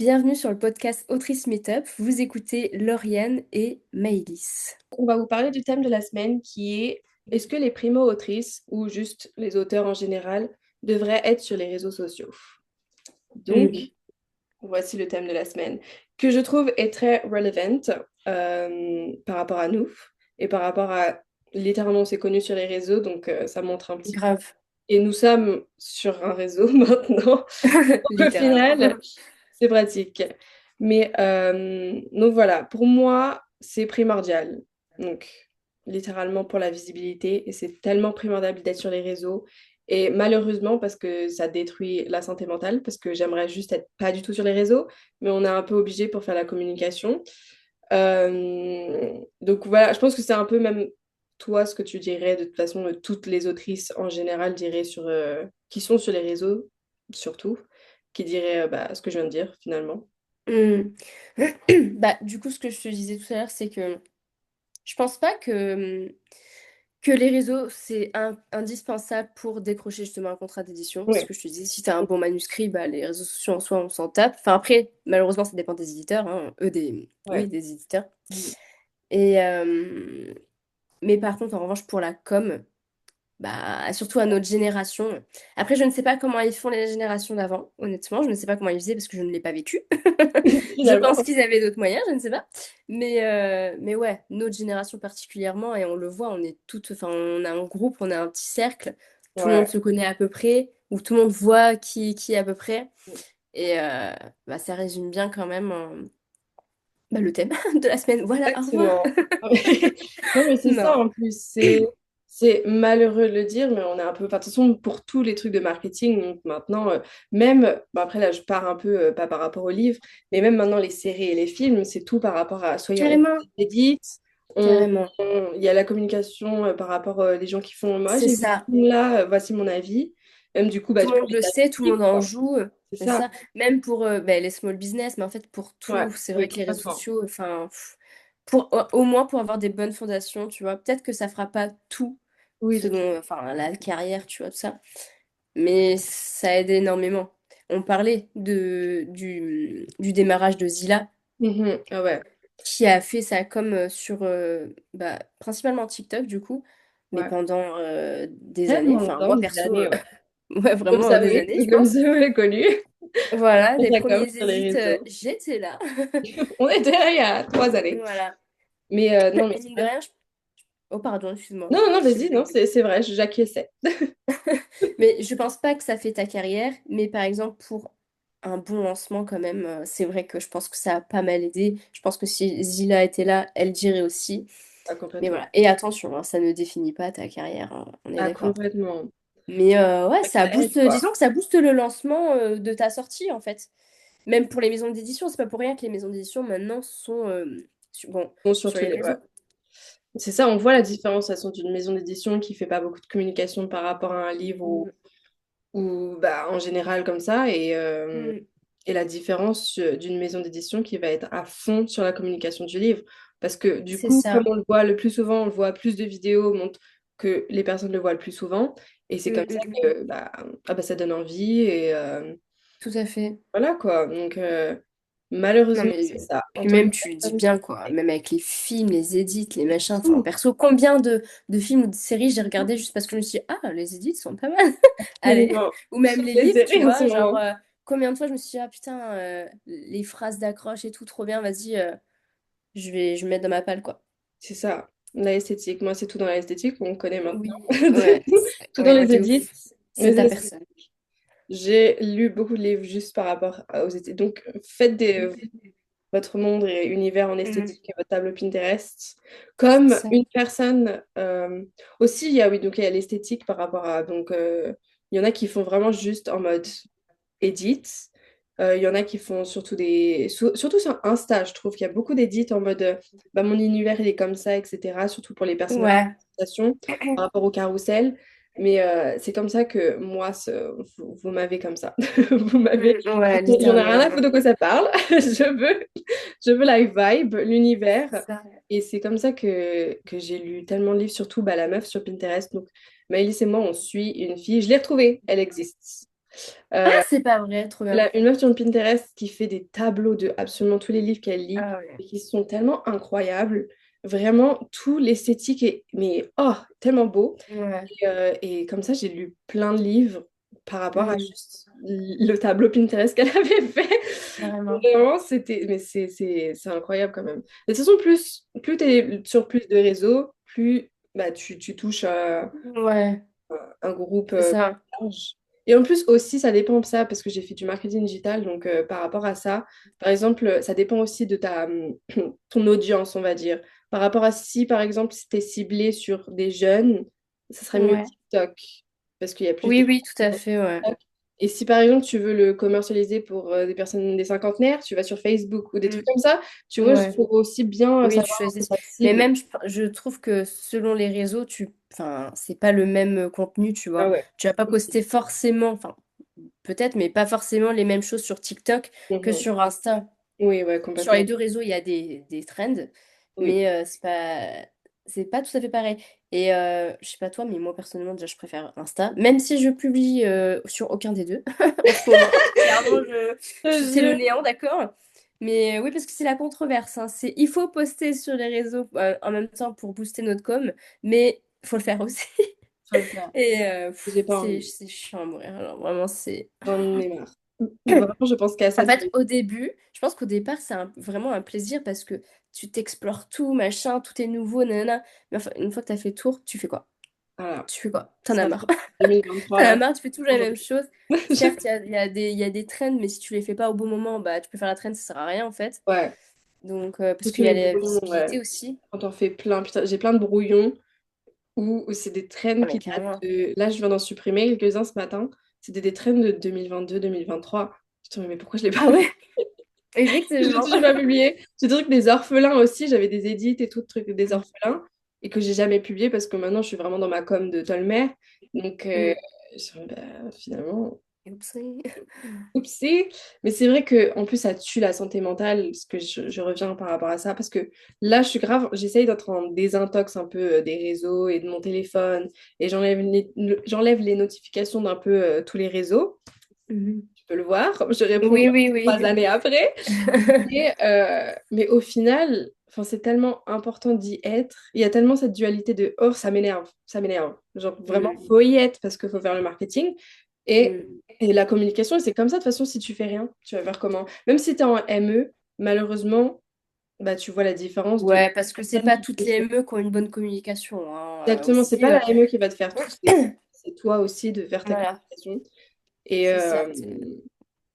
Bienvenue sur le podcast Autrice Meetup. Vous écoutez Lauriane et Maëlys. On va vous parler du thème de la semaine qui est est-ce que les primo-autrices ou juste les auteurs en général devraient être sur les réseaux sociaux? Donc, Mhm. voici le thème de la semaine que je trouve est très relevant par rapport à nous et par rapport à littéralement on s'est connus sur les réseaux donc ça montre un petit peu. Grave, Et nous sommes sur un réseau maintenant. Donc, au final, littéralement. c'est pratique. Mais donc voilà, pour moi, c'est primordial. Donc, littéralement pour la visibilité. Et c'est tellement primordial d'être sur les réseaux. Et malheureusement, parce que ça détruit la santé mentale, parce que j'aimerais juste être pas du tout sur les réseaux, mais on est un peu obligé pour faire la communication. Donc voilà, je pense que c'est un peu même toi ce que tu dirais, de toute façon, toutes les autrices en général diraient qui sont sur les réseaux, surtout, qui diraient bah, ce que je viens de dire finalement. Hmm. Bah, du coup, ce que je te disais tout à l'heure, c'est que je pense pas que les réseaux, c'est indispensable pour décrocher justement un contrat d'édition. C'est ce Oui, que je te disais, si tu as un bon manuscrit, bah, les réseaux sociaux en soi, on s'en tape. Enfin, après, malheureusement, ça dépend des éditeurs, hein. Oui, ouais. des éditeurs. Mm. Et, mais par contre, en revanche, pour la com, bah, surtout à notre génération. Après, je ne sais pas comment ils font les générations d'avant, honnêtement. Je ne sais pas comment ils faisaient parce que je ne l'ai pas vécu. Je pense Finalement. qu'ils avaient d'autres moyens, je ne sais pas. Mais ouais, notre génération particulièrement, et on le voit, on est toutes, enfin, on a un groupe, on a un petit cercle, tout le monde Ouais. se connaît à peu près, ou tout le monde voit qui est à peu près. Et bah, ça résume bien quand même bah, le thème de la semaine. Voilà, au revoir. Exactement. Non, mais c'est ça Non. en plus. C'est malheureux de le dire, mais on est un peu. Enfin, de toute façon, pour tous les trucs de marketing, donc maintenant, même. Bon, après, là, je pars un peu, pas par rapport aux livres, mais même maintenant, les séries et les films, c'est tout par rapport à. Soit on Carrément, édite, carrément. il y a la communication par rapport des gens qui font. Moi, C'est j'ai vu ce ça. film-là, voici mon avis. Même du coup, bah, Tout le pour monde les le sait, tout le articles, monde en quoi. joue, C'est c'est ça. ça. Même pour ben, les small business, mais en fait pour Ouais, tout, c'est vrai oui, que les réseaux complètement. sociaux, enfin, pour au moins pour avoir des bonnes fondations, tu vois. Peut-être que ça fera pas tout, Oui, ce de tout. dont, enfin, la carrière, tu vois, tout ça. Mais ça aide énormément. On parlait du démarrage de Zila, Mhm. Ah ouais, qui a fait ça comme sur, bah, principalement TikTok du coup, mais ouais. pendant des années. Tellement Enfin, longtemps, moi des perso, années, ouais. ouais, Comme vraiment ça, des oui, années, je comme pense. ça, on est connu. Voilà, On les comme premiers sur les hésits, réseaux. j'étais là. On était là il y a 3 années. Voilà. Mais non, mais Et mine de rien, oh pardon, excuse-moi, non, non, non, je t'ai vas-y, non, coupé. c'est vrai, j'acquiesçais. Mais je pense pas que ça fait ta carrière, mais par exemple, pour un bon lancement quand même, c'est vrai que je pense que ça a pas mal aidé. Je pense que si Zila était là, elle dirait aussi. Ah, Mais complètement. voilà. Et attention, hein, ça ne définit pas ta carrière, hein, on est Ah, d'accord. complètement. Mais ouais, ça Ça aide, booste, quoi. disons que ça booste le lancement de ta sortie en fait. Même pour les maisons d'édition, c'est pas pour rien que les maisons d'édition maintenant sont bon, Bon, sur surtout les les. Ouais. réseaux. C'est ça, on voit la différence, de toute façon, d'une maison d'édition qui fait pas beaucoup de communication par rapport à un livre Mm, ou bah, en général comme ça, mm, et la différence d'une maison d'édition qui va être à fond sur la communication du livre. Parce que du c'est coup, comme ça. on le voit le plus souvent, on le voit plus de vidéos montrent que les personnes le voient le plus souvent. Et c'est Mm, comme ça mm, mm. que bah, ah bah, ça donne envie. Et Tout à fait. voilà quoi. Donc Non malheureusement, c'est mais ça. En puis tant que même tu le dis personne, bien quoi, même avec les films, les edits, les machins, enfin tout. perso, combien de films ou de séries j'ai regardé juste parce que je me suis dit, ah les edits sont pas mal. Allez. Absolument. Ou même Toutes les les livres, tu séries en ce vois, genre moment. combien de fois je me suis dit, ah putain, les phrases d'accroche et tout, trop bien, vas-y, je vais mettre dans ma palle quoi. C'est ça. L'esthétique. Moi, c'est tout dans l'esthétique, on connaît maintenant. Oui, ouais, Tout dans ouais, les de édits. ouf. C'est Les ta esthétiques. personne. J'ai lu beaucoup de livres juste par rapport aux esthétiques. Donc, faites votre monde et univers en Mhm. esthétique et votre tableau Pinterest. C'est Comme ça. une personne. Aussi, il y a, oui, donc il y a l'esthétique par rapport à. Donc, il y en a qui font vraiment juste en mode edit. Il y en a qui font surtout surtout sur Insta, je trouve qu'il y a beaucoup d'édits en mode bah, mon univers il est comme ça, etc. Surtout pour les personnages, Ouais. par rapport au carrousel. Mais c'est comme ça que moi, vous m'avez comme ça. Vous m'avez. Ouais, J'en ai rien à littéralement. foutre de quoi ça parle. Je veux la vibe, C'est l'univers. ça. Et c'est comme ça que j'ai lu tellement de livres, surtout bah, la meuf sur Pinterest. Donc, Maëlys et moi, on suit une fille. Je l'ai retrouvée, elle existe. Ah, c'est pas vrai, trop bien. Une meuf sur Pinterest qui fait des tableaux de absolument tous les livres qu'elle lit Ah ouais. et qui sont tellement incroyables. Vraiment, tout l'esthétique est mais oh, tellement beau. Ouais. Et comme ça, j'ai lu plein de livres par rapport à Mm, juste le tableau Pinterest qu'elle avait fait. carrément. Vraiment, c'était mais c'est incroyable quand même. De toute façon, plus tu es sur plus de réseaux, plus bah, tu touches Ouais, un groupe c'est ça. large. Et en plus aussi, ça dépend de ça, parce que j'ai fait du marketing digital, donc par rapport à ça, par exemple, ça dépend aussi de ton audience, on va dire. Par rapport à si, par exemple, si tu es ciblé sur des jeunes, ça serait mieux Ouais. TikTok, parce qu'il y a plus de... Oui, oui, tout à fait, ouais. Et si par exemple tu veux le commercialiser pour des personnes, des cinquantenaires, tu vas sur Facebook ou des Mm, trucs comme ça, tu vois, il ouais. faut aussi bien Oui, tu savoir un peu choisis. ta Mais cible. même, je trouve que selon les réseaux, enfin, c'est pas le même contenu, tu Ah vois. ouais. Tu vas pas poster forcément, enfin, peut-être, mais pas forcément les mêmes choses sur TikTok que Mhm. sur Insta. Oui, ouais, Sur les complètement. deux réseaux, il y a des trends, Oui. mais c'est pas tout à fait pareil. Et je sais pas toi, mais moi personnellement, déjà, je préfère Insta, même si je publie sur aucun des deux en ce moment. Clairement, Je te c'est le jure. néant, d'accord? Mais oui, parce que c'est la controverse, hein. Il faut poster sur les réseaux en même temps pour booster notre com, mais il faut le faire aussi. Faut le faire. Et J'ai pas c'est envie. c'est chiant à mourir. Alors vraiment, c'est. J'en ai marre. Vraiment, je pense qu'à En ça, fait, au début, je pense qu'au départ, c'est vraiment un plaisir parce que tu t'explores tout, machin, tout est nouveau, nanana. Mais enfin, une fois que t'as fait le tour, tu fais quoi? voilà. Tu fais quoi? T'en as Ça, marre. 2023, T'en as là. marre, tu fais toujours la même chose. Certes, il y a des trends, mais si tu les fais pas au bon moment, bah tu peux faire la trend, ça sert à rien en fait. Ouais. Donc, parce Surtout qu'il y a les la brouillons, ouais. visibilité aussi. Quand on fait plein, putain, j'ai plein de brouillons où c'est des trends Ah, mais qui datent carrément. de... Là, je viens d'en supprimer quelques-uns ce matin. C'était des trends de 2022-2023. Putain, mais pourquoi je l'ai pas Ah publié? ouais, J'ai effectivement. toujours pas publié. J'ai des trucs des orphelins aussi. J'avais des edits et tout, trucs des orphelins. Et que j'ai jamais publié parce que maintenant, je suis vraiment dans ma com de Tolmer. Donc, Mm. finalement... Oupsie. Oupsie. Mais c'est vrai que en plus ça tue la santé mentale, parce que je reviens par rapport à ça, parce que là je suis grave, j'essaye d'être en désintox un peu des réseaux et de mon téléphone, et j'enlève les notifications d'un peu tous les réseaux. Mhm. Tu peux le voir, je réponds Oui, genre oui, 3 années oui. après. Mais au final, enfin, c'est tellement important d'y être. Il y a tellement cette dualité de oh, ça m'énerve, ça m'énerve. Genre vraiment, Mm. faut y être parce qu'il faut faire le marketing. Et, Mm. et la communication, c'est comme ça. De toute façon, si tu fais rien, tu vas faire comment? Même si tu es en ME, malheureusement, bah, tu vois la différence de Ouais, parce que c'est personnes pas qui toutes le les font. ME qui ont une bonne communication, hein, Exactement, c'est aussi. pas la ME qui va te faire tout. C'est toi aussi de faire ta Voilà, communication. Et c'est ça. ouais,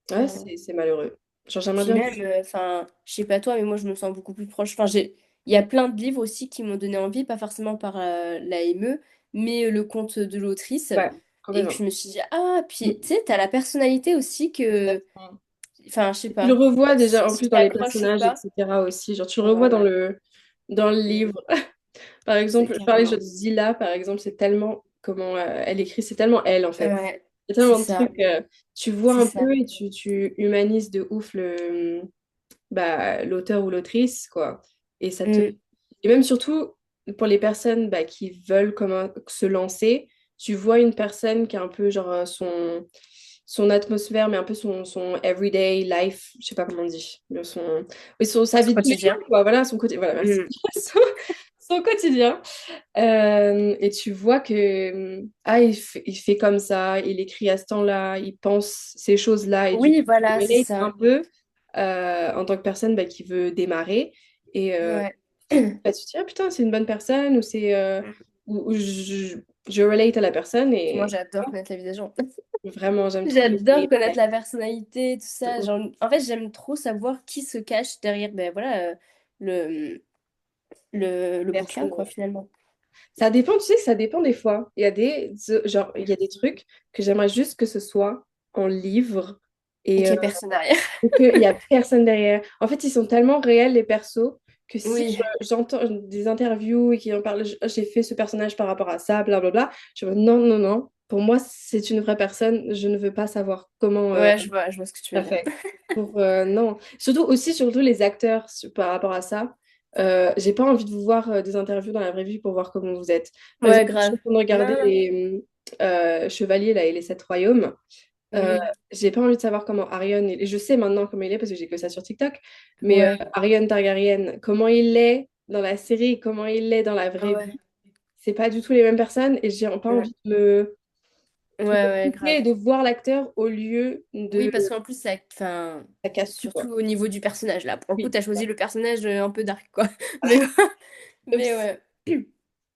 Carrément. c'est malheureux. Genre, j'aimerais Puis bien. même, enfin, je sais pas toi, mais moi je me sens beaucoup plus proche. Enfin, il y a plein de livres aussi qui m'ont donné envie, pas forcément par la ME, mais le conte de l'autrice. Ouais, Et que complètement. je me suis dit, ah, puis tu sais, t'as la personnalité aussi que. Exactement. Enfin, je sais Tu le pas. revois déjà en Si plus dans tu les accroches ou personnages, pas. etc. aussi. Genre, tu le revois Voilà. dans le Mm. livre. Par C'est exemple, je parlais de carrément. Zilla, par exemple, c'est tellement comment elle écrit, c'est tellement elle en fait. Ouais, Il y a c'est tellement de ça. trucs, tu vois C'est un ça. peu et tu humanises de ouf l'auteur ou l'autrice, quoi. Et ça te... Mm. Et même surtout, pour les personnes qui veulent se lancer, tu vois une personne qui a un peu genre son atmosphère, mais un peu son everyday life, je sais pas comment on dit, sa Son vie de tous les jours, quotidien. quoi. Voilà, son côté, voilà, merci. Mm. Son quotidien. Et tu vois que il fait comme ça, il écrit à ce temps-là, il pense ces choses-là, et du coup, Oui, tu voilà, c'est relates un ça. peu en tant que personne qui veut démarrer. Et Ouais. tu te dis, ah putain, c'est une bonne personne, ou ou je relate à la personne, Moi, et j'adore connaître la vie des gens. vraiment, j'aime trop J'adore les... connaître la personnalité, tout de ça. ouf. Genre, en fait, j'aime trop savoir qui se cache derrière, ben voilà, le, le bouquin, Personne, quoi, ouais. finalement. Ça dépend, tu sais que ça dépend des fois. Il y a des trucs que j'aimerais juste que ce soit en livre Et et qu'il n'y ait personne derrière. qu'il n'y a personne derrière. En fait, ils sont tellement réels, les persos, que si Oui, j'entends des interviews et qui en parlent, j'ai fait ce personnage par rapport à ça, blablabla, je me dis non, non, non. Pour moi, c'est une vraie personne. Je ne veux pas savoir comment ouais, je vois ce que tu veux ça dire. fait. Non. Surtout les acteurs par rapport à ça. J'ai pas envie de vous voir des interviews dans la vraie vie pour voir comment vous êtes. Par Ouais, exemple, je suis grave. en train de regarder Non, non. les Chevaliers là, et les Sept Royaumes. Euh, Oui. j'ai pas envie de savoir comment Arion est. Et je sais maintenant comment il est parce que j'ai que ça sur TikTok. Mais Ouais. Arion Targaryen, comment il est dans la série, comment il est dans la Ah vraie ouais. vie, c'est pas du tout les mêmes personnes. Et j'ai pas Ouais. envie de Ouais, me ouais, couper grave. et de voir l'acteur au lieu Oui, de. parce qu'en plus, ça, enfin, Ça casse tout, surtout quoi. au niveau du personnage, là. Pour le coup, Oui. t'as choisi le personnage un peu dark, quoi. Mais, mais Oups. ouais.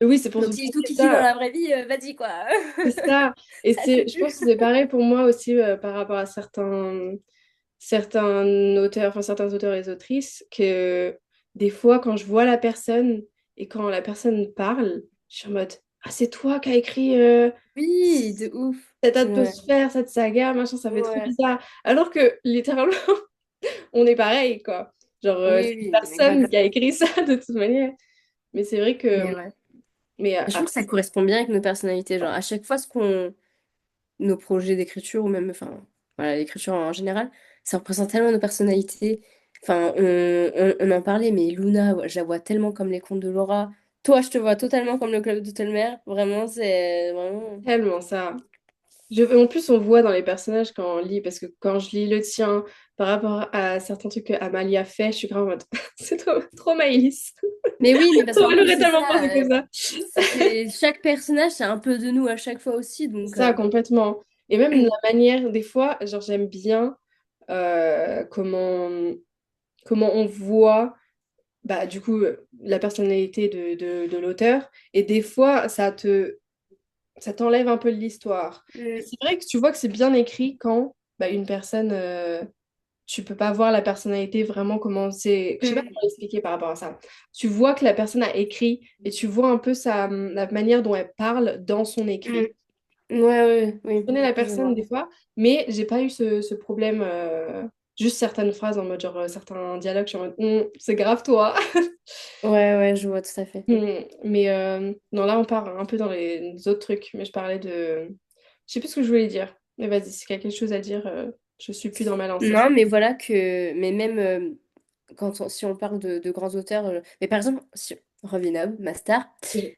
Oui, c'est pour Donc, vous s'il est tout dire kiki dans ça. la vraie vie, vas-y, quoi. C'est ça. Et Ça te je pue. pense que c'est pareil pour moi aussi par rapport à certains auteurs, enfin certains auteurs et autrices, que des fois, quand je vois la personne et quand la personne parle, je suis en mode, ah, c'est toi qui as écrit Oui, de ouf. cette Ouais. atmosphère, cette saga, machin, ça fait trop Ouais. bizarre. Alors que littéralement, on est pareil, quoi. Genre, Oui, c'est oui, mais grave. personne qui a écrit ça de toute manière. Mais c'est vrai Mais que, ouais. mais Je trouve que ça après, correspond bien avec nos personnalités. Genre, à chaque fois, nos projets d'écriture, ou même, enfin, voilà, l'écriture en général, ça représente tellement nos personnalités. Enfin, on en parlait, mais Luna, ouais, je la vois tellement comme les contes de Laura. Toi, je te vois totalement comme le club de Telmer. Vraiment, c'est vraiment. tellement ça. En plus, on voit dans les personnages quand on lit, parce que quand je lis le tien, par rapport à certains trucs que Amalia fait, je suis grave en mode, c'est trop, trop Maïlis. Mais oui, mais parce qu'en Elle plus, aurait c'est tellement ça. pensé que ça. Chaque personnage, c'est un peu de nous à chaque fois aussi. C'est Donc, ça, complètement. Et même la manière, des fois, genre, j'aime bien comment on voit, bah, du coup, la personnalité de l'auteur. Et des fois, ça t'enlève un peu de l'histoire. Et mm, c'est vrai que tu vois que c'est bien écrit quand bah, une personne, tu peux pas voir la personnalité vraiment comment c'est. Je sais pas mm, comment l'expliquer par rapport à ça. Tu vois que la personne a écrit et tu vois un peu la manière dont elle parle dans son mm. écrit. Ouais, ouais, oui, Connais la je personne vois. des fois, mais j'ai pas eu ce problème. Juste certaines phrases en mode genre certains dialogues, je suis en mode c'est grave toi. Ouais, ouais, je vois tout à fait. Mais non, là on part un peu dans les autres trucs, mais je parlais de. Je sais plus ce que je voulais dire. Mais vas-y, si y a quelque chose à dire, je suis plus dans ma lancée. Non, mais voilà que. Mais même si on parle de grands auteurs. Mais par exemple, Rowena, ma star.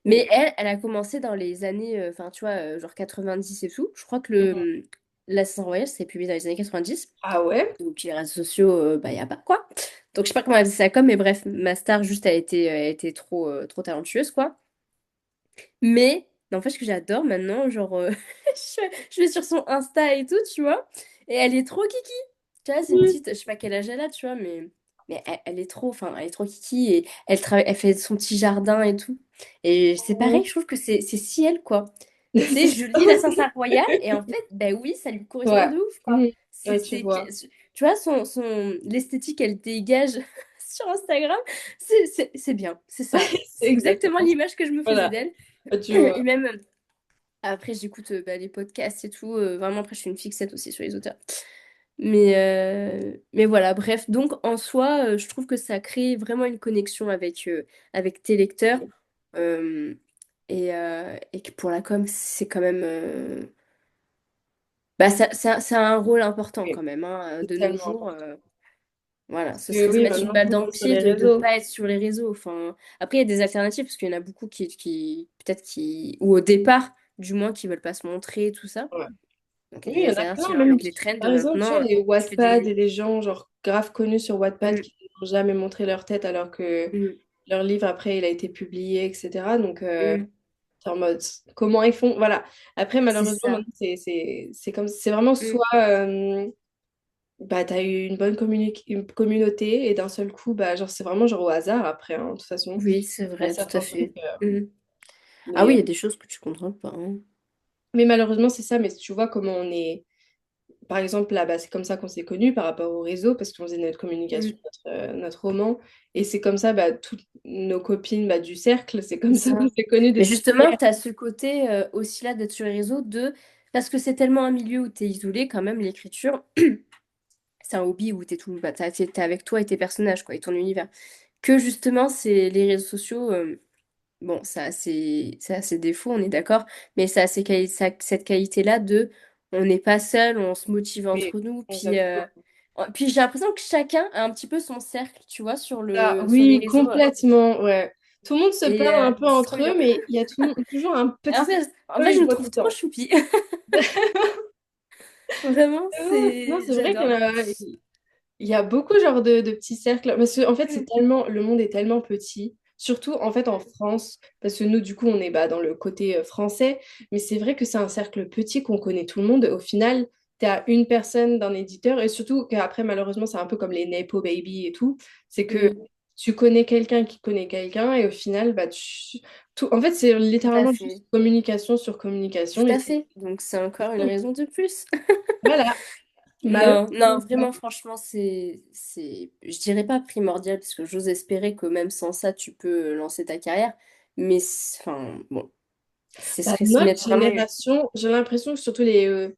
Mais Oui. elle a commencé dans les années. Enfin, tu vois, genre 90 et tout. Je crois que l'Assassin Royal, c'est publié dans les années 90. Ah ouais? Donc les réseaux sociaux, bah, y a pas quoi. Donc je sais pas comment elle faisait ça comme, mais bref, ma star, juste, a été trop, trop talentueuse, quoi. Mais n'empêche que j'adore maintenant, genre, je vais sur son Insta et tout, tu vois, et elle est trop kiki. Tu vois, c'est une Oui. petite, je sais pas quel âge elle a, tu vois, mais elle est trop, enfin, elle est trop kiki et elle travaille, elle fait son petit jardin et tout. Et c'est pareil, je trouve que c'est si elle, quoi. Tu sais, C'est je ça. lis l'Assassin Royal et en fait, ben oui, ça lui correspond Ouais. de ouf, quoi. Mhm. C'est, Ouais, tu c'est, vois. tu vois, l'esthétique qu'elle dégage sur Instagram, c'est bien, c'est ça. C'est C'est exactement exactement ça. l'image que je me faisais Voilà. d'elle. Tu Et vois. même, après, j'écoute bah, les podcasts et tout. Vraiment, après, je suis une fixette aussi sur les auteurs. Mais voilà, bref. Donc, en soi, je trouve que ça crée vraiment une connexion avec tes lecteurs. Euh, et que pour la com, c'est quand même. Bah, ça a un rôle important Oui, quand même, hein, c'est de nos tellement jours. important. Voilà, Parce ce que serait se oui, mettre une maintenant balle tout le dans le monde est sur pied les de ne réseaux. pas être sur les réseaux. Enfin, après, il y a des alternatives, parce qu'il y en a beaucoup peut-être ou au départ, du moins, qui veulent pas se montrer, tout ça. Ouais. Donc, il Oui, y a il y des en a alternatives, plein, hein, même avec les trends de par exemple, tu maintenant. sais, les Tu fais Wattpad et des. les gens genre grave connus sur Wattpad Mm, qui n'ont jamais montré leur tête alors que mm, leur livre après il a été publié, etc. Donc mm. t'es en mode comment ils font? Voilà. Après, C'est malheureusement, ça. maintenant, c'est comme c'est vraiment Mm. soit bah t'as eu une bonne une communauté et d'un seul coup, bah genre c'est vraiment genre au hasard après, hein, de toute façon. Oui, c'est Il y a vrai, tout à certains trucs. fait. Mm. Ah Mais, oui, euh, il y a des choses que tu contrôles pas, hein. mais malheureusement, c'est ça. Mais tu vois comment on est. Par exemple, là, bah, c'est comme ça qu'on s'est connus par rapport au réseau, parce qu'on faisait notre communication, Mm. notre roman. Et c'est comme ça, bah, toutes nos copines bah, du cercle, c'est C'est comme ça qu'on ça. s'est connus de Mais toute justement, manière. tu as ce côté aussi là d'être sur les réseaux, parce que c'est tellement un milieu où tu es isolé quand même, l'écriture. C'est un hobby où t'es tout, bah, t'es avec toi et tes personnages, quoi, et ton univers. Que justement, c'est les réseaux sociaux, bon, ça a ses défauts, on est d'accord, mais cette qualité-là on n'est pas seul, on se motive Oui, entre nous, exactement. puis j'ai l'impression que chacun a un petit peu son cercle, tu vois, Ah, sur les oui, réseaux, complètement, ouais. Tout le monde se et parle un peu c'est trop entre eux, bien. mais il y a toujours un Et en petit fait, en peu, fait, je il me voit tout trouve le trop temps. choupi. Vraiment, Non, c'est... c'est vrai qu'il y J'adore. en a, il y a beaucoup genre de petits cercles. Parce que, en fait, c'est Mm. tellement, le monde est tellement petit. Surtout, en fait, en France. Parce que nous, du coup, on est bah, dans le côté français. Mais c'est vrai que c'est un cercle petit qu'on connaît tout le monde. Au final, tu as une personne d'un éditeur. Et surtout qu'après, malheureusement, c'est un peu comme les Nepo Baby et tout. C'est que Mm. tu connais quelqu'un qui connaît quelqu'un. Et au final, bah, tout... en fait, c'est Tout à littéralement juste fait. communication sur Tout communication. Et à fait. Donc c'est encore une raison de plus. voilà. Non, non, Malheureusement. vraiment, franchement, je dirais pas primordial, parce que j'ose espérer que même sans ça, tu peux lancer ta carrière. Mais, enfin, bon, ce Bah, serait se notre mettre vraiment. génération, j'ai l'impression que surtout les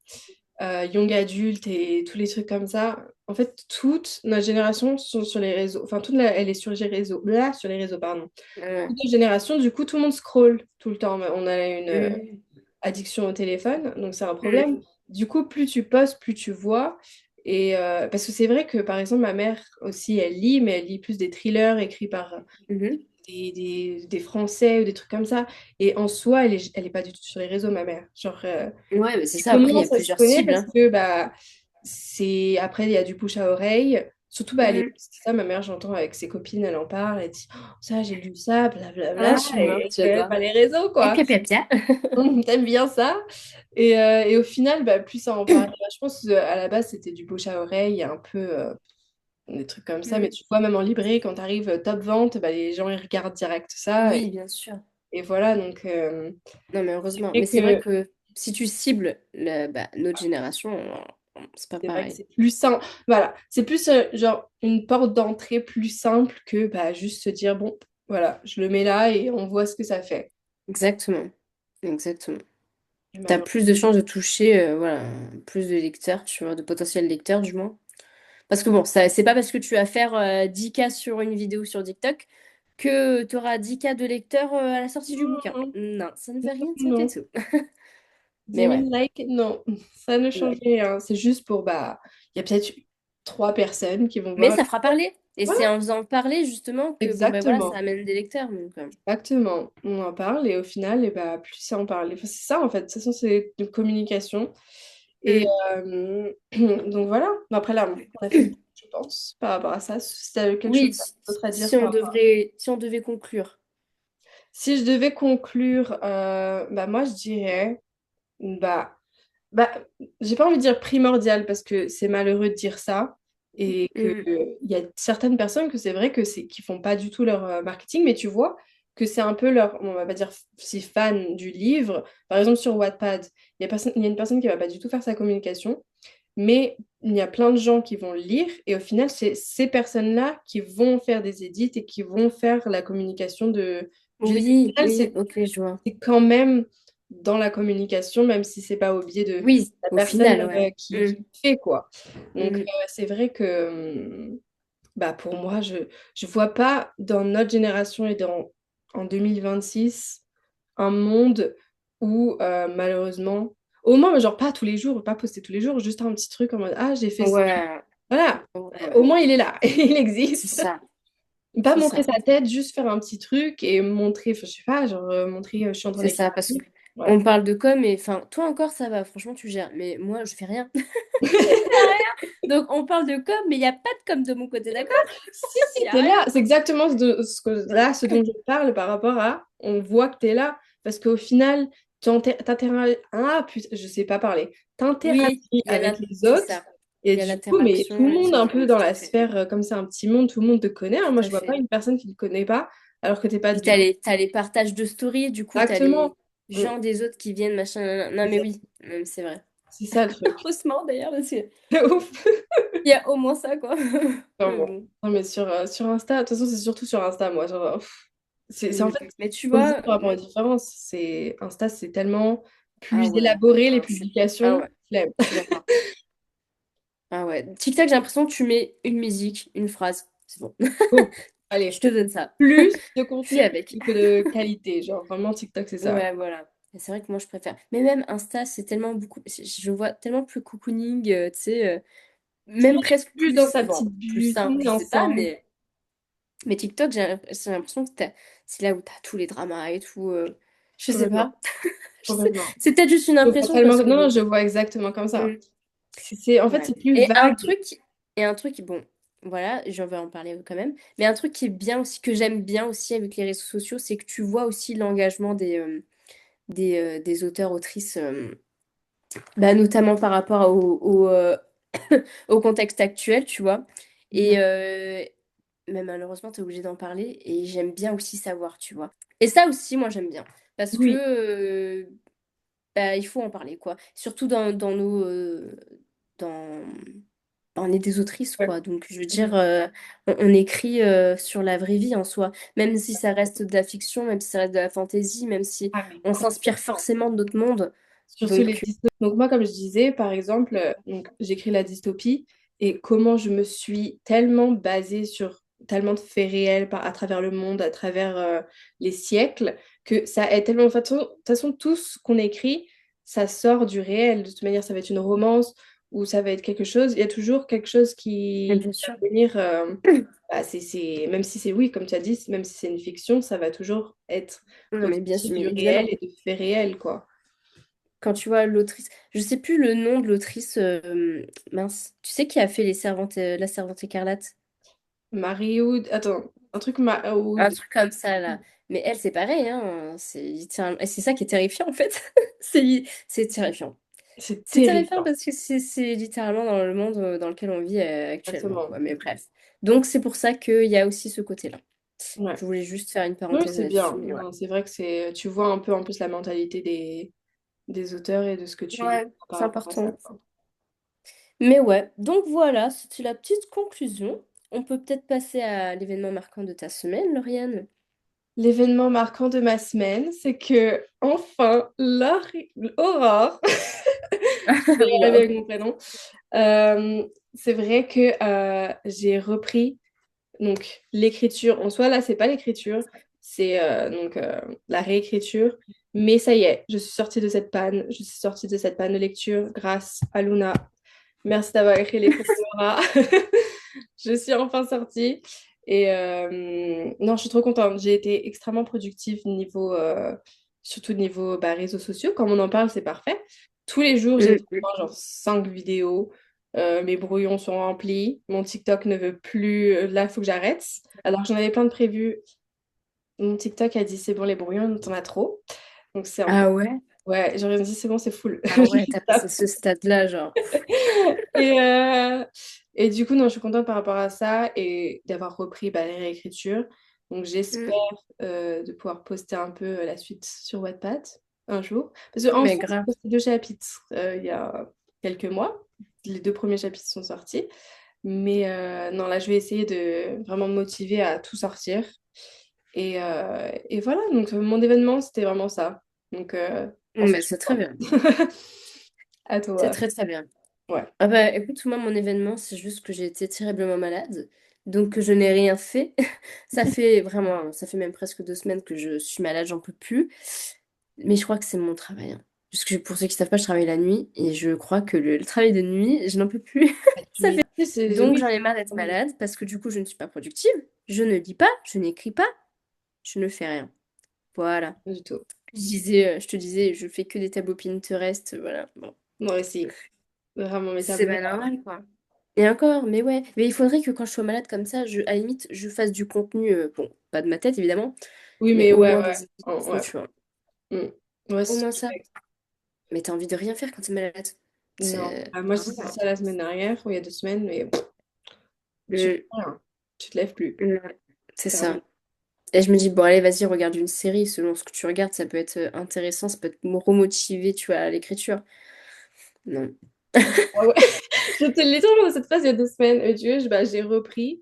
young adultes et tous les trucs comme ça, en fait, toute notre génération sont sur les réseaux, enfin, elle est sur les réseaux, là, sur les réseaux, pardon. Ouais. Toute notre génération, du coup, tout le monde scrolle tout le temps. On a une Mm. addiction au téléphone, donc c'est un problème. Mm. Du coup, plus tu postes, plus tu vois. Et parce que c'est vrai que, par exemple, ma mère aussi, elle lit, mais elle lit plus des thrillers écrits par Mhm. des Français ou des trucs comme ça. Et en soi, elle est pas du tout sur les réseaux, ma mère. Genre, Ouais, mais c'est et ça. Après, il y comment a ça se plusieurs connaît? cibles, Parce hein. que bah, c'est après, il y a du bouche à oreille. Surtout, bah, Mm. c'est ça, ma mère, j'entends avec ses copines, elle en parle, elle dit, oh, ça, j'ai lu ça, blablabla. Je Ah, suis, non, mais je connais j'adore. pas les réseaux, Et quoi. puis, puis, puis. T'aimes bien ça? Et au final, bah, plus ça en parle. Bah, je pense qu'à la base, c'était du bouche à oreille, un peu des trucs comme ça. Mais Mm. tu vois, même en librairie, quand tu arrives top vente, bah, les gens, ils regardent direct ça. Oui, bien sûr. Et voilà, donc Non, mais c'est heureusement. vrai Mais c'est vrai que que si tu cibles notre génération, c'est pas c'est vrai que pareil. c'est plus simple. Voilà, c'est plus genre une porte d'entrée plus simple que bah, juste se dire, bon, voilà, je le mets là et on voit ce que ça fait. Exactement. Exactement. Et T'as malheureusement, plus de chances de toucher voilà, plus de lecteurs, tu vois, de potentiels lecteurs du moins. Parce que bon, ça, c'est pas parce que tu vas faire 10K sur une vidéo sur TikTok que tu auras 10K de lecteurs à la sortie du bouquin. non, Non, ça ne veut rien dire du non. tout. Mais 10 ouais, 000 likes, non, ça ne change non. rien. C'est juste pour, bah, il y a peut-être 3 personnes qui vont Mais voir. ça fera parler. Et Voilà, c'est en faisant parler justement que bon ben voilà, ça exactement. amène des lecteurs. Donc, Exactement. On en parle et au final, et bah, plus ça en parle. Enfin, c'est ça en fait. De toute façon, c'est une communication. Et hmm. donc voilà. Mais après là, on a fait le tour, je pense, par rapport à ça. Si tu as quelque chose Oui, d'autre à dire par rapport. si on devait conclure. Si je devais conclure, bah moi je dirais, bah, bah, j'ai pas envie de dire primordial parce que c'est malheureux de dire ça et que Hmm. il y a certaines personnes que c'est vrai que c'est qui font pas du tout leur marketing, mais tu vois que c'est un peu leur, on va pas dire si fan du livre. Par exemple sur Wattpad, il y a une personne qui va pas du tout faire sa communication, mais il y a plein de gens qui vont le lire et au final c'est ces personnes-là qui vont faire des édits et qui vont faire la communication du livre. Au Oui, final, oui, ok, je vois. c'est quand même dans la communication, même si c'est pas au biais de Oui, la au personne final, ouais. qui fait, quoi. Donc, Hmm. c'est vrai que bah, pour moi, je vois pas dans notre génération et en 2026 un monde où, malheureusement, au moins, genre pas tous les jours, pas poster tous les jours, juste un petit truc en mode, ah, j'ai fait ça. Ouais, Voilà, ouais, au ouais. moins, il est là, il C'est existe. ça, Pas c'est montrer ça. sa tête, juste faire un petit truc et montrer, enfin, je sais pas, genre montrer, je suis en train C'est d'écrire ça, un parce livre. qu'on Voilà. parle de com, et enfin, toi encore, ça va, franchement, tu gères. Mais moi, je fais rien. Je fais rien. Donc, on parle de com, mais il n'y a pas de com de mon côté, d'accord? Si, Il si, n'y a t'es rien. là. C'est exactement là, ce dont je parle par rapport à on voit que t'es là. Parce qu'au final, putain, je sais pas parler. Oui, T'interagis il y a avec les c'est autres. ça. Et Il y a du coup, mais tout l'interaction le monde, un peu dans tout à la fait. sphère, comme c'est un petit monde, tout le monde te connaît, hein. Tout Moi, je à vois pas fait. une personne qui ne te connaît pas, alors que t'es pas Puis du coup. t'as les partages de stories, du coup, t'as Exactement. les Mm. gens des autres qui viennent, machin, nanana. Non, C'est mais ça, oui, c'est vrai. c'est ça, le truc. Heureusement, d'ailleurs, parce qu'il C'est ouf. y a au moins ça, quoi. Enfin, Mais bon. bon. Non, mais sur Insta, de toute façon, c'est surtout sur Insta, moi. Genre, c'est en fait, Mais tu comme je dis vois, par rapport aux différences, c'est Insta, c'est tellement ah plus ouais, élaboré, les ah publications. ouais, Flemme. je suis d'accord. Ah ouais. TikTok, j'ai l'impression que tu mets une musique, une phrase, c'est bon. Bon, Je allez, te donne ça. plus de Fais contenu avec. que de qualité. Genre, vraiment, TikTok, c'est ça. Ouais, voilà. Et c'est vrai que moi, je préfère. Mais même Insta, c'est tellement beaucoup. Je vois tellement plus cocooning, tu sais, Tout le même monde est presque plus plus, dans sa bon, petite plus bulle, tout le sain, monde je est sais pas, ensemble. mais TikTok, j'ai l'impression que c'est là où t'as tous les dramas et tout. Je sais Complètement, pas. Je sais- complètement. C'est peut-être juste une Je vois impression tellement... parce que Non, non, bon. je vois exactement comme ça. En fait, Ouais. c'est plus Et un vague. truc, bon, voilà, j'en vais en parler quand même. Mais un truc qui est bien aussi, que j'aime bien aussi avec les réseaux sociaux, c'est que tu vois aussi l'engagement des auteurs, autrices, bah, notamment par rapport au contexte actuel, tu vois. Et Mhm. mais malheureusement, tu es obligé d'en parler. Et j'aime bien aussi savoir, tu vois. Et ça aussi, moi, j'aime bien. Parce que Oui, bah, il faut en parler, quoi. Surtout dans nos... dans... On est des autrices, ouais. quoi. Donc, je veux dire, Mhm. on écrit sur la vraie vie en soi. Même si ça reste de la fiction, même si ça reste de la fantaisie, même si Ah, mais on s'inspire complètement. forcément de notre monde. Surtout les Donc, dystopies. Donc moi, comme je disais, par exemple, donc j'écris la dystopie et comment je me suis tellement basée sur tellement de faits réels à travers le monde, à travers les siècles, que ça est tellement... De toute façon, tout ce qu'on écrit, ça sort du réel. De toute manière, ça va être une romance ou ça va être quelque chose. Il y a toujours quelque chose qui bien sûr. va venir... même si c'est, oui, comme tu as dit, même si c'est une fiction, ça va toujours être Non, mais bien aussi sûr, mais du réel évidemment. et de faits réels, quoi. Quand tu vois l'autrice, je sais plus le nom de l'autrice, mince, tu sais qui a fait La Servante écarlate? Marie-Hood, attends, un truc Un Marie-Hood, truc comme ça, là. Mais elle, c'est pareil, hein. Et c'est ça qui est terrifiant, en fait. C'est terrifiant. c'est C'est terrifiant terrifiant. parce que c'est littéralement dans le monde dans lequel on vit actuellement, Exactement. quoi. Mais bref. Donc, c'est pour ça qu'il y a aussi ce côté-là. Ouais. Je voulais juste faire une Oui, parenthèse c'est là-dessus, bien. mais ouais. Non, c'est vrai que tu vois un peu en plus la mentalité des auteurs et de ce que tu lis Ouais, par c'est rapport à ça, important. quoi. Mais ouais, donc voilà, c'était la petite conclusion. On peut peut-être passer à l'événement marquant de ta semaine, Lauriane. L'événement marquant de ma semaine, c'est que enfin, Aurore, je vais y arriver Waouh. avec mon prénom, c'est vrai que j'ai repris donc l'écriture en soi, là, c'est pas l'écriture, c'est la réécriture. Mais ça y est, je suis sortie de cette panne. Je suis sortie de cette panne de lecture grâce à Luna. Merci d'avoir écrit les Laura. Je suis enfin sortie. Et non, je suis trop contente. J'ai été extrêmement productive surtout niveau réseaux sociaux. Comme on en parle, c'est parfait. Tous les jours, j'ai Mm, au moins genre 5 vidéos. Mes brouillons sont remplis. Mon TikTok ne veut plus. Là, il faut que j'arrête. Alors, j'en avais plein de prévus. Mon TikTok a dit, c'est bon, les brouillons, t'en as trop. Donc, c'est un peu... ah ouais? Ouais, j'aurais dit, c'est bon, c'est full. Ah ouais, t'as passé ce stade-là, genre. Et, euh, et du coup, non, je suis contente par rapport à ça et d'avoir repris les réécritures. Donc, j'espère Mm. de pouvoir poster un peu la suite sur Wattpad un jour. Parce qu'en Mais soi, j'ai grave. posté 2 chapitres il y a quelques mois. Les 2 premiers chapitres sont sortis. Mais non, là, je vais essayer de vraiment me motiver à tout sortir. Et voilà, donc mon événement, c'était vraiment ça. Donc, Mais c'est très bien. à C'est toi. très très bien. Ouais. Ah bah écoute, moi mon événement, c'est juste que j'ai été terriblement malade. Donc que je n'ai rien fait. Ça fait même presque 2 semaines que je suis malade, j'en peux plus. Mais je crois que c'est mon travail, hein. Parce que pour ceux qui savent pas, je travaille la nuit. Et je crois que le travail de nuit, je n'en peux plus. Tu Ça fait... m'étais, c'est... Donc Oui. j'en ai marre d'être malade parce que du coup, je ne suis pas productive. Je ne lis pas, je n'écris pas, je ne fais rien. Voilà. Pas du tout. Je te disais, je fais que des tableaux Pinterest, voilà. Bon, Moi aussi. Vraiment, mes c'est tableaux. pas normal, quoi. Et encore, mais ouais. Mais il faudrait que quand je sois malade comme ça, à la limite, je fasse du contenu, bon, pas de ma tête évidemment, Oui, mais mais au ouais, moins ouais. des Oh, illustrations, ouais. tu vois. Ouais, Au c'est ce moins que je ça. fais. Mais t'as envie de rien faire quand t'es malade. Non. C'est... Ah, moi, j'ai dit ça la semaine dernière, ou il y a 2 semaines, mais tu fais Mm, rien. Tu te lèves plus. mm, c'est ça. Clairement. Et je me dis, bon, allez, vas-y, regarde une série. Selon ce que tu regardes, ça peut être intéressant, ça peut te remotiver, tu vois, à l'écriture. Non. Ah ouais. J'étais littéralement dans cette phase il y a 2 semaines. Et tu vois, j'ai repris.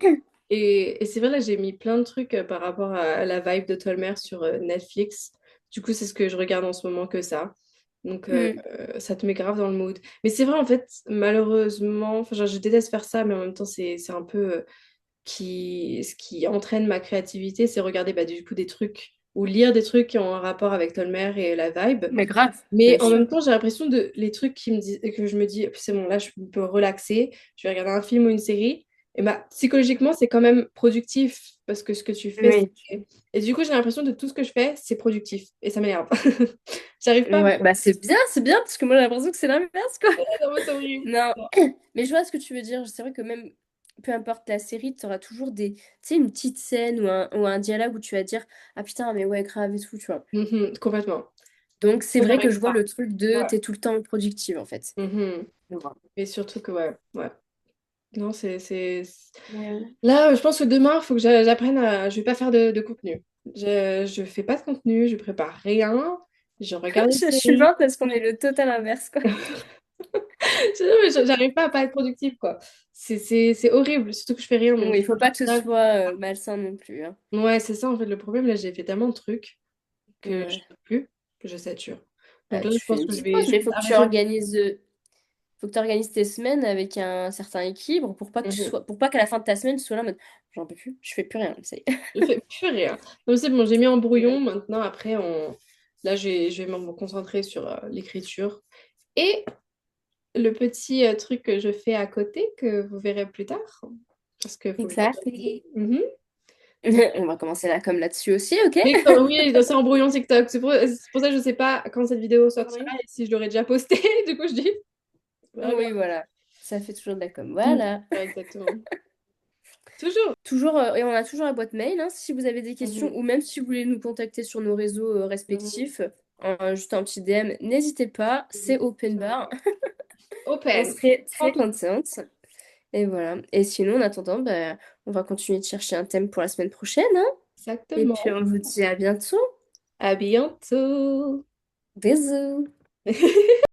Et c'est vrai, là, j'ai mis plein de trucs par rapport à la vibe de Tolmer sur Netflix. Du coup, c'est ce que je regarde en ce moment que ça. Donc, Mm. ça te met grave dans le mood. Mais c'est vrai, en fait, malheureusement, enfin, genre, je déteste faire ça, mais en même temps, c'est un peu ce qui entraîne ma créativité, c'est regarder du coup des trucs ou lire des trucs qui ont un rapport avec Tolmer et la vibe. Mais grave, bien Mais en sûr. même temps, j'ai l'impression de les trucs qui me disent que je me dis, c'est bon, là, je peux relaxer, je vais regarder un film ou une série. et bah, psychologiquement, c'est quand même productif parce que ce que tu fais, Oui. et du coup, j'ai l'impression que tout ce que je fais, c'est productif et ça m'énerve. J'arrive pas à me Ouais, bah c'est bien, parce que moi j'ai l'impression que c'est l'inverse, quoi. concentrer dans mon horrible. Non, mais je vois ce que tu veux dire. C'est vrai que même, peu importe la série, tu auras toujours des, tu sais, une petite scène ou un dialogue où tu vas dire, ah putain, mais ouais, grave et tout, tu vois. Mhm, complètement. Donc c'est Moi, vrai que j'arrive je vois pas. le truc de, Ouais. t'es tout le temps productive, en fait. Mhm. Je vois. Et surtout que, ouais, ouais. Non, Ouais. là, je pense que demain, il faut que j'apprenne à... Je vais pas faire de contenu. Je fais pas de contenu, je prépare rien, je regarde une Je suis série. morte parce qu'on est le total inverse, quoi. J'arrive pas être productive, quoi. C'est horrible, surtout que je fais rien. Oui, Donc, il faut pas que ce soit malsain non plus, hein. ouais, c'est ça, en fait, le problème. Là, j'ai fait tellement de trucs que je Ouais. peux plus, que je sature. Donc Bah, là, je tu fais pense une que petite pause, je mais vais arrêter. faut que tu organises tes semaines avec un certain équilibre pour pas que tu Mhm. sois, pour pas qu'à la fin de ta semaine, tu sois là en mode, j'en peux plus, je fais plus rien, ça y est. Je fais plus rien. Donc, c'est bon, j'ai mis en Ouais. brouillon. Maintenant, après, là, je vais me concentrer sur l'écriture. Et le petit truc que je fais à côté, que vous verrez plus tard. Parce que faut que je Exactly. Mhm. On va commencer là comme là-dessus aussi, ok? Mais oui, c'est en brouillon TikTok. C'est pour ça que je sais pas quand cette vidéo sortira Oui. et si je l'aurais déjà postée. Du coup, je dis, voilà. Oui, voilà. Ça fait toujours de la com. Mm. Voilà. Ouais, exactement. Toujours. Toujours, et on a toujours la boîte mail, hein, si vous avez des questions Mhm. ou même si vous voulez nous contacter sur nos réseaux Mhm. respectifs, juste un petit DM, n'hésitez pas, c'est open bar. On Open. serait Prends très tout. contente. Et voilà. Et sinon, en attendant, bah, on va continuer de chercher un thème pour la semaine prochaine, hein. Et puis, Exactement. on vous dit à bientôt. À bientôt. Bisous.